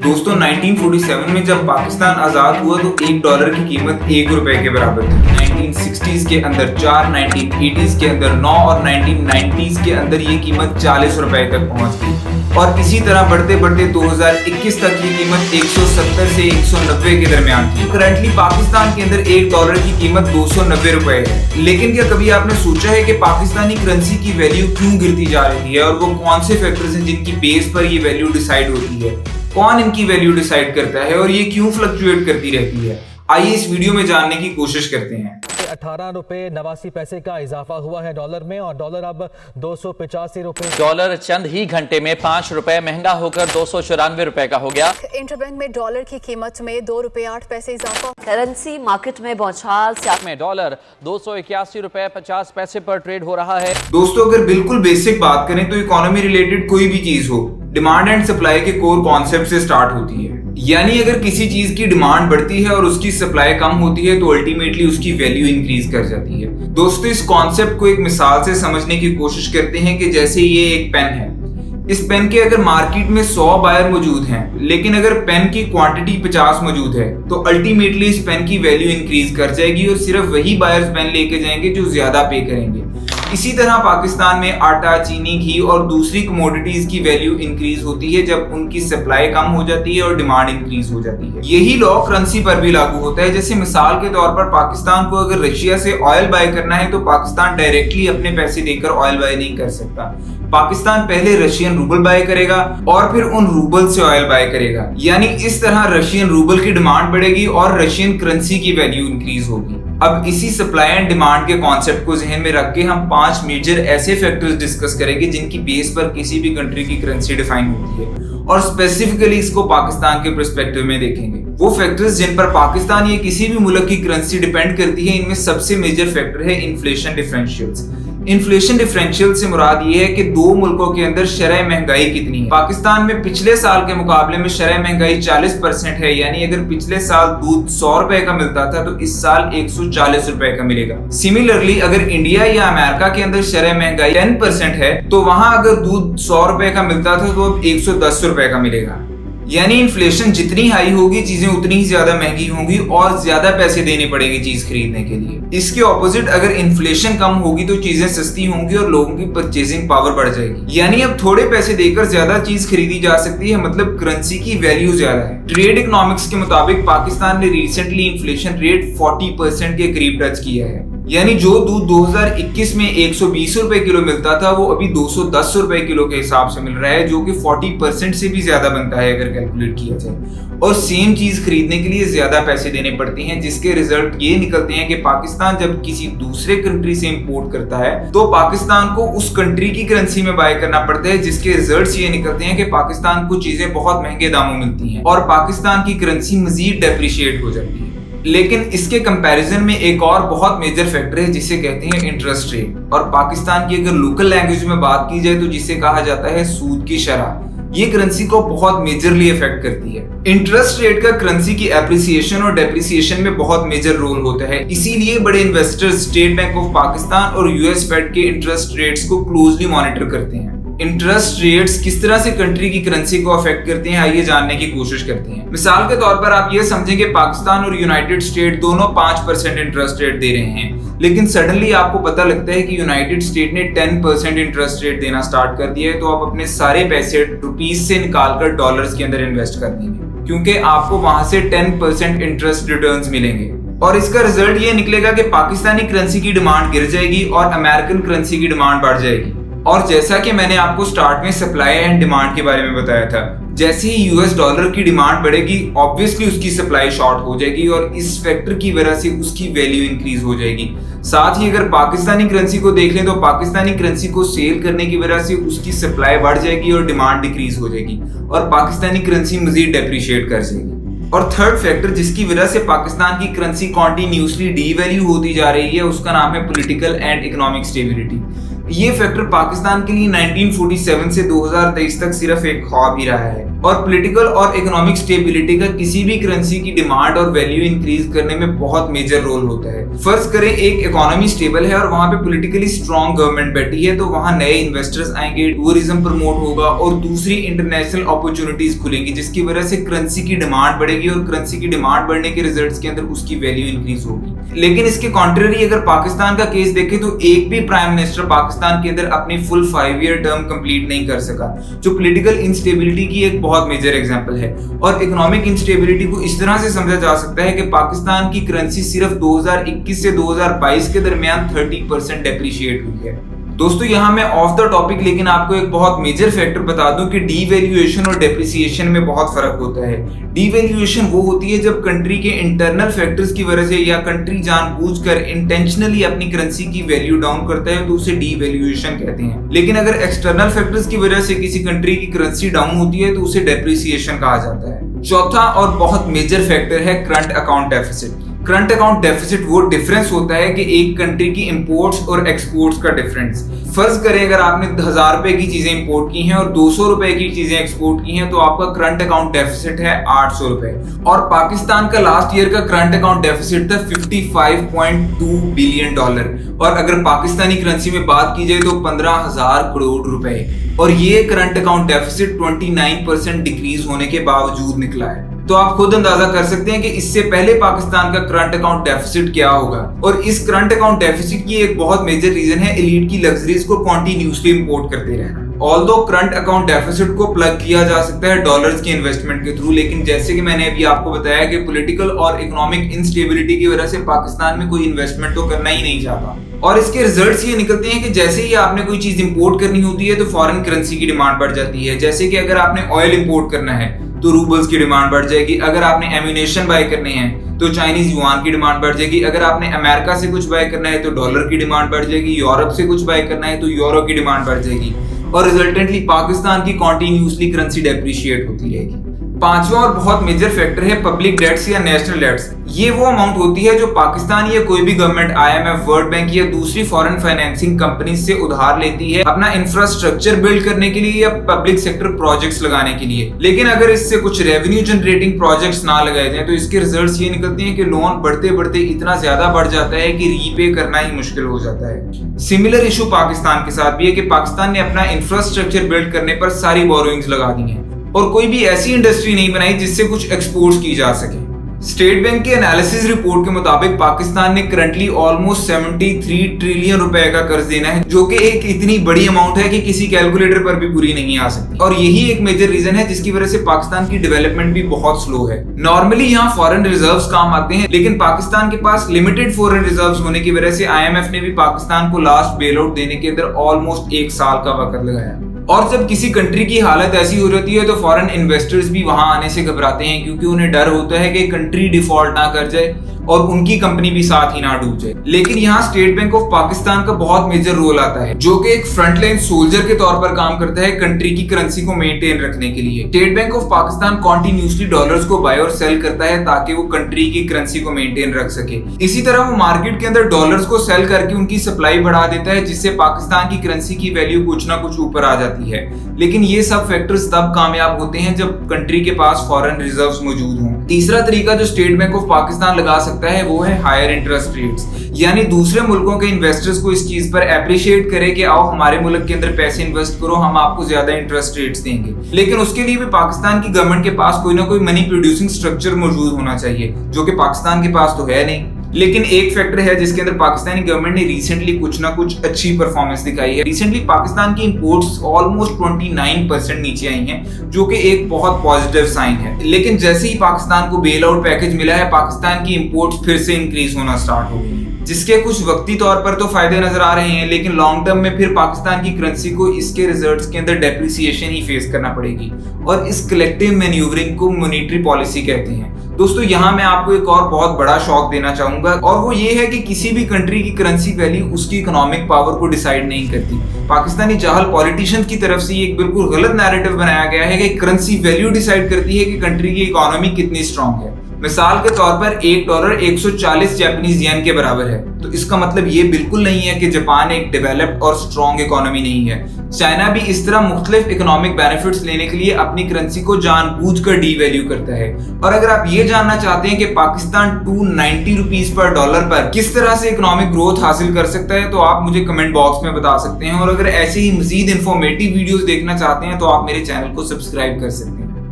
दोस्तों 1947 में जब पाकिस्तान आजाद हुआ तो $1 की कीमत ₹1 के बराबर थी। 1960s के अंदर 4, 1980s के अंदर 9 और 1990s के अंदर ये कीमत ₹40 तक पहुंच गई और इसी तरह बढ़ते बढ़ते 2021 तक ये कीमत 170 से 190 के दरमियान थी। करंटली पाकिस्तान के अंदर $1 की कीमत ₹290 है। लेकिन क्या कभी आपने सोचा है कि पाकिस्तानी करेंसी की वैल्यू क्यों गिरती जा रही है और वो कौन से फैक्टर्स हैं जिनकी बेस पर ये वैल्यू डिसाइड होती है? कौन इनकी वैल्यू डिसाइड करता है और ये क्यों फ्लक्चुएट करती रहती है? आइए इस वीडियो में जानने की कोशिश करते हैं। ₹18.89 का इजाफा हुआ है डॉलर में और डॉलर अब ₹285। डॉलर चंद ही घंटे में ₹5 महंगा होकर ₹294 का हो गया। इंटरबैंक में डॉलर की कीमत में ₹2.08 इजाफा। करेंसी मार्केट में बौछार में डॉलर ₹281.50 पर ट्रेड हो रहा है। दोस्तों अगर बिल्कुल बेसिक बात करें तो इकोनॉमी रिलेटेड कोई भी चीज हो डिमांड एंड सप्लाई के कोर कॉन्सेप्ट से स्टार्ट होती है। यानी अगर किसी चीज की डिमांड बढ़ती है और उसकी सप्लाई कम होती है तो अल्टीमेटली उसकी वैल्यू इंक्रीज कर जाती है। दोस्तों इस कॉन्सेप्ट को एक मिसाल से समझने की कोशिश करते हैं कि जैसे ये एक पेन है। इस पेन के अगर मार्केट में 100 बायर मौजूद हैं, लेकिन अगर पेन की क्वांटिटी 50 मौजूद है तो अल्टीमेटली इस पेन की वैल्यू इंक्रीज कर जाएगी और सिर्फ वही बायर्स पेन लेके जाएंगे जो ज्यादा पे करेंगे। इसी तरह पाकिस्तान में आटा, चीनी, घी और दूसरी कमोडिटीज की वैल्यू इंक्रीज होती है जब उनकी सप्लाई कम हो जाती है और डिमांड इंक्रीज हो जाती है। यही लॉ करेंसी पर भी लागू होता है। जैसे मिसाल के तौर पर पाकिस्तान को अगर रशिया से ऑयल बाय करना है तो पाकिस्तान डायरेक्टली अपने पैसे देकर ऑयल बाय नहीं कर सकता। पाकिस्तान पहले रशियन रूबल बाय करेगा और फिर उन रूबल से ऑयल बाय करेगा। यानी इस तरह रशियन रूबल की डिमांड बढ़ेगी और रशियन करेंसी की वैल्यू इंक्रीज होगी। अब इसी सप्लाई एंड डिमांड के कॉन्सेप्ट को जहन में रख के हम 5 मेजर ऐसे फैक्टर्स डिस्कस करेंगे जिनकी बेस पर किसी भी कंट्री की करेंसी डिफाइन होती है और स्पेसिफिकली इसको पाकिस्तान के पर्सपेक्टिव में देखेंगे। वो फैक्टर्स जिन पर पाकिस्तान या किसी भी मुल्क की करेंसी डिपेंड करती है, इनमें सबसे मेजर फैक्टर है इन्फ्लेशन डिफरेंशियल्स। इन्फ्लेशन डिफरेंशियल से मुराद ये है कि दो मुल्कों के अंदर शरह महंगाई कितनी है। पाकिस्तान में पिछले साल के मुकाबले में शरह महंगाई 40% है। यानी अगर पिछले साल दूध ₹100 का मिलता था तो इस साल ₹140 का मिलेगा। सिमिलरली अगर इंडिया या अमेरिका के अंदर शरह महंगाई 10% है तो वहां अगर दूध ₹100 का मिलता था तो अब ₹110 का मिलेगा। यानी इन्फ्लेशन जितनी हाई होगी चीजें उतनी ही ज्यादा महंगी होंगी और ज्यादा पैसे देने पड़ेंगे चीज खरीदने के लिए। इसके ऑपोजिट अगर इन्फ्लेशन कम होगी तो चीजें सस्ती होंगी और लोगों की परचेजिंग पावर बढ़ जाएगी। यानी अब थोड़े पैसे देकर ज्यादा चीज खरीदी जा सकती है, मतलब करेंसी की वैल्यू ज्यादा है। ट्रेड इकोनॉमिक्स के मुताबिक पाकिस्तान ने रिसेंटली इन्फ्लेशन रेट 40% के करीब टच किया है। यानी जो दूध 2021 में ₹120 किलो मिलता था वो अभी ₹210 किलो के हिसाब से मिल रहा है, जो कि 40% से भी ज्यादा बनता है अगर कैलकुलेट किया जाए। और सेम चीज खरीदने के लिए ज्यादा पैसे देने पड़ते हैं, जिसके रिजल्ट ये निकलते हैं कि पाकिस्तान जब किसी दूसरे कंट्री से इंपोर्ट करता है तो पाकिस्तान को उस कंट्री की करेंसी में बाय करना पड़ता है, जिसके रिजल्ट ये निकलते हैं कि पाकिस्तान को चीजें बहुत महंगे दामों मिलती हैं और पाकिस्तान की करेंसी मजीद डेप्रिशिएट हो जाती है। लेकिन इसके कंपैरिजन में एक और बहुत मेजर फैक्टर है जिसे कहते हैं इंटरेस्ट रेट। और पाकिस्तान की अगर लोकल लैंग्वेज में बात की जाए तो जिसे कहा जाता है सूद की शरह, ये करेंसी को बहुत मेजरली इफेक्ट करती है। इंटरेस्ट रेट का करेंसी की एप्रिसिएशन और डेप्रिसिएशन में बहुत मेजर रोल होता है। इसीलिए बड़े investors state bank of Pakistan और यूएस फेड के इंटरेस्ट रेट्स को क्लोजली मॉनिटर करते हैं। इंटरेस्ट रेट्स किस तरह से कंट्री की करेंसी को अफेक्ट करते हैं आइए जानने की कोशिश करते हैं। मिसाल के तौर पर आप ये समझें कि पाकिस्तान और यूनाइटेड स्टेट दोनों 5% इंटरेस्ट रेट दे रहे हैं, लेकिन सडनली आपको पता लगता है कि यूनाइटेड स्टेट ने 10% इंटरेस्ट रेट देना स्टार्ट कर दिया है, तो आप अपने सारे पैसे रुपीस से निकालकर डॉलर्स के अंदर इन्वेस्ट कर देंगे क्योंकि आपको वहां से 10% इंटरेस्ट रिटर्न्स मिलेंगे। और इसका रिजल्ट ये निकलेगा कि पाकिस्तानी करेंसी की डिमांड गिर जाएगी और अमेरिकन करेंसी की डिमांड बढ़ जाएगी। और जैसा कि मैंने आपको स्टार्ट में सप्लाई एंड डिमांड के बारे में बताया था, जैसे ही यूएस डॉलर की डिमांड बढ़ेगी ऑब्वियसली उसकी सप्लाई शॉर्ट हो जाएगी और इस फैक्टर की वजह से उसकी वैल्यू इंक्रीज हो जाएगी। साथ ही अगर पाकिस्तानी करेंसी को देख लें तो पाकिस्तानी करेंसी को सेल करने की वजह से उसकी सप्लाई बढ़ जाएगी और डिमांड डिक्रीज हो जाएगी और पाकिस्तानी करेंसी मजीद डेप्रिशिएट कर जाएगी। और थर्ड फैक्टर जिसकी वजह से पाकिस्तान की करेंसी कॉन्टिन्यूसली डीवैल्यू होती जा रही है उसका नाम है पॉलिटिकल एंड इकोनॉमिक स्टेबिलिटी। ये फैक्टर पाकिस्तान के लिए 1947 से 2023 तक सिर्फ एक ख्वाब ही रहा है और पॉलिटिकल और इकोनॉमिक स्टेबिलिटी का किसी भी करेंसी की डिमांड और वैल्यू इंक्रीज करने में बहुत मेजर रोल होता है। फर्ज करें एक इकोनॉमी स्टेबल है और वहां पे पॉलिटिकली स्ट्रॉन्ग गवर्नमेंट बैठी है, तो वहां नए इन्वेस्टर्स आएंगे, टूरिज्म प्रमोट होगा और दूसरी इंटरनेशनल अपॉर्चुनिटीज खुलेंगी, जिसकी वजह से करेंसी की डिमांड बढ़ेगी और करेंसी की डिमांड बढ़ने के रिजल्ट्स के अंदर उसकी वैल्यू इंक्रीज होगी। लेकिन इसके कॉन्ट्ररी अगर पाकिस्तान का केस देखें तो एक भी प्राइम मिनिस्टर पाकिस्तान के अंदर अपनी फुल 5 ईयर टर्म कंप्लीट नहीं कर सका, जो पॉलिटिकल इंस्टेबिलिटी की एक बहुत मेजर एग्जांपल है। और इकोनॉमिक इंस्टेबिलिटी को इस तरह से समझा जा सकता है कि पाकिस्तान की करेंसी सिर्फ 2021 से 2022 के दरमियान 30% डेप्रिशिएट हुई है। दोस्तों यहाँ मैं ऑफ द टॉपिक लेकिन आपको एक बहुत मेजर फैक्टर बता दूं कि डीवैल्यूएशन और डेप्रिसिएशन में बहुत फर्क होता है। डीवैल्यूएशन वो होती है जब कंट्री के इंटरनल फैक्टर्स की वजह से या कंट्री जानबूझकर इंटेंशनली अपनी करेंसी की वैल्यू डाउन करता है तो उसे डीवैल्यूएशन कहते हैं। लेकिन अगर एक्सटर्नल फैक्टर्स की वजह से किसी कंट्री की करेंसी डाउन होती है तो उसे डेप्रिसिएशन कहा जाता है। चौथा और बहुत मेजर फैक्टर है current account deficit. Current account deficit वो डिफरेंस होता है कि एक कंट्री की इंपोर्ट्स और एक्सपोर्ट्स का डिफरेंस। फर्ज करें अगर आपने 1000 रुपए की चीजें इंपोर्ट की हैं और 200 रुपए की चीजें एक्सपोर्ट की हैं तो आपका करंट अकाउंट डेफिसिट है 800 रुपए। और पाकिस्तान का लास्ट ईयर का करंट अकाउंट डेफिसिट था $55.2 बिलियन और अगर पाकिस्तानी करेंसी में बात की जाए तो 15,000 करोड़ रुपए। और ये करंट अकाउंट डेफिसिट 29% डिक्रीज होने के बावजूद निकला है। तो आप खुद अंदाजा कर सकते हैं कि इससे पहले पाकिस्तान का करंट अकाउंट डेफिसिट क्या होगा। और इस करंट अकाउंट डेफिसिट की एक बहुत मेजर रीजन है एलीट की लग्जरीज को कॉन्टिन्यूसली इंपोर्ट करते रहना। ऑल्दो करंट अकाउंट डेफिसिट को प्लग किया जा सकता है डॉलर्स की इन्वेस्टमेंट के थ्रू, लेकिन जैसे कि मैंने अभी आपको बताया कि पॉलिटिकल और इकोनॉमिक इंस्टेबिलिटी की वजह से पाकिस्तान में कोई इन्वेस्टमेंट तो करना ही नहीं चाहता। और इसके रिजल्ट्स ये निकलते हैं कि जैसे ही आपने कोई चीज इंपोर्ट करनी होती है तो फॉरेन करेंसी की डिमांड बढ़ जाती है। जैसे कि अगर आपने ऑयल इंपोर्ट करना है तो रूबल्स की डिमांड बढ़ जाएगी। अगर आपने एम्यूनेशन बाय करने हैं तो चाइनीज युआन की डिमांड बढ़ जाएगी। अगर आपने अमेरिका से कुछ बाय करना है तो डॉलर की डिमांड बढ़ जाएगी। यूरोप से कुछ बाय करना है तो यूरो की डिमांड बढ़ जाएगी। और रिजल्टेंटली पाकिस्तान की कॉन्टिन्यूसली करेंसी डेप्रिशिएट होती रहेगी। पांचवा और बहुत मेजर फैक्टर है पब्लिक डेट्स या नेशनल डेट्स। ये वो अमाउंट होती है जो पाकिस्तान या कोई भी गवर्नमेंट IMF, वर्ल्ड बैंक या दूसरी फॉरेन फाइनेंसिंग कंपनी से उधार लेती है अपना इंफ्रास्ट्रक्चर बिल्ड करने के लिए या पब्लिक सेक्टर प्रोजेक्ट्स लगाने के लिए। लेकिन अगर इससे कुछ रेवेन्यू जनरेटिंग प्रोजेक्ट्स ना लगाए जाए तो इसके रिजल्ट्स ये निकलते हैं कि लोन बढ़ते बढ़ते इतना ज्यादा बढ़ जाता है कि रीपे करना ही मुश्किल हो जाता है। सिमिलर इशू पाकिस्तान के साथ भी है कि पाकिस्तान ने अपना इंफ्रास्ट्रक्चर बिल्ड करने पर सारी बोरोइंग्स लगा दी हैं और कोई भी ऐसी इंडस्ट्री नहीं बनाई जिससे कुछ एक्सपोर्ट्स की जा सके। स्टेट बैंक के एनालिसिस रिपोर्ट के मुताबिक पाकिस्तान ने करंटली ऑलमोस्ट 73 ट्रिलियन रुपए का कर्ज देना है, जो कि एक इतनी बड़ी अमाउंट है कि किसी कैलकुलेटर पर भी पूरी नहीं आ सकती। और यही एक मेजर रीजन है जिसकी वजह से पाकिस्तान की डेवलपमेंट भी बहुत स्लो है। नॉर्मली यहाँ फॉरेन रिजर्व्स काम आते हैं, लेकिन पाकिस्तान के पास लिमिटेड फॉरेन रिजर्व्स होने की वजह से IMF ने भी पाकिस्तान को लास्ट बेल आउट देने के अंदर ऑलमोस्ट 1 साल का वक्त लगाया। और जब किसी कंट्री की हालत ऐसी हो जाती है तो फॉरेन इन्वेस्टर्स भी वहां आने से घबराते हैं, क्योंकि उन्हें डर होता है कि कंट्री डिफॉल्ट ना कर जाए और उनकी कंपनी भी साथ ही ना डूब जाए। लेकिन यहाँ स्टेट बैंक ऑफ पाकिस्तान का बहुत मेजर रोल आता है, जो कि एक फ्रंटलाइन सोल्जर के तौर पर काम करता है कंट्री की करेंसी को मेंटेन रखने के लिए। State bank of Pakistan continuously dollars को बाय और सेल करता है ताकि वो कंट्री की करेंसी को मेंटेन रख सके। इसी तरह वो मार्केट के अंदर डॉलर्स को सेल करके उनकी सप्लाई बढ़ा देता है, जिससे पाकिस्तान की करेंसी की वैल्यू कुछ ना कुछ ऊपर आ जाती है। लेकिन ये सब फैक्टर्स तब कामयाब होते हैं जब कंट्री के पास फॉरेन रिजर्व्स मौजूद हों। तीसरा तरीका जो स्टेट बैंक ऑफ पाकिस्तान लगा सकता है वो है हायर इंटरेस्ट रेट्स, यानी दूसरे मुल्कों के इन्वेस्टर्स को इस चीज पर एप्रिशिएट करे कि आओ हमारे मुल्क के अंदर पैसे इन्वेस्ट करो, हम आपको ज्यादा इंटरेस्ट रेट्स देंगे। लेकिन उसके लिए भी पाकिस्तान की गवर्नमेंट के पास कोई ना कोई मनी प्रोड्यूसिंग स्ट्रक्चर मौजूद होना चाहिए, जो कि पाकिस्तान के पास तो है नहीं। लेकिन एक फैक्टर है जिसके अंदर पाकिस्तानी गवर्नमेंट ने रिसेंटली कुछ ना कुछ अच्छी परफॉर्मेंस दिखाई है। रिसेंटली पाकिस्तान की इंपोर्ट्स ऑलमोस्ट 29% नीचे आई हैं, जो कि एक बहुत पॉजिटिव साइन है। लेकिन जैसे ही पाकिस्तान को बेल आउट पैकेज मिला है, पाकिस्तान की इंपोर्ट्स फिर से इंक्रीज होना स्टार्ट हो गई है, जिसके कुछ वक्ती तौर पर तो फायदे नजर आ रहे हैं, लेकिन लॉन्ग टर्म में फिर पाकिस्तान की करेंसी को इसके रिजल्ट्स के अंदर डेप्रिसिएशन ही फेस करना पड़ेगी। और इस कलेक्टिव मैन्यूवरिंग को मॉनेटरी पॉलिसी कहते हैं। दोस्तों यहाँ मैं आपको एक और बहुत बड़ा शॉक देना चाहूंगा, और वो ये है कि किसी भी कंट्री की करेंसी वैल्यू उसकी इकोनॉमिक पावर को डिसाइड नहीं करती। पाकिस्तानी जाहल पॉलिटिशियंस की तरफ से एक बिल्कुल गलत नैरेटिव बनाया गया है कि करेंसी वैल्यू डिसाइड करती है कि कंट्री की इकोनॉमी कितनी स्ट्रांग है। मिसाल के तौर पर $1 140 जापानीज येन के बराबर है। तो इसका मतलब ये बिल्कुल नहीं है कि जापान एक डेवलप्ड और स्ट्रॉन्ग इकोनॉमी नहीं है। चाइना भी इस तरह मुख्तलिफ इकोनॉमिक बेनिफिट्स लेने के लिए अपनी करेंसी को जानबूझकर डीवैल्यू करता है। और अगर आप ये जानना चाहते हैं कि पाकिस्तान 290 रुपीस पर डॉलर पर किस तरह से इकोनॉमिक ग्रोथ हासिल कर सकता है तो आप मुझे कमेंट बॉक्स में बता सकते हैं। और अगर ऐसे ही मजीद इंफॉर्मेटिव वीडियोस देखना चाहते हैं तो आप मेरे चैनल को सब्सक्राइब कर सकते हैं।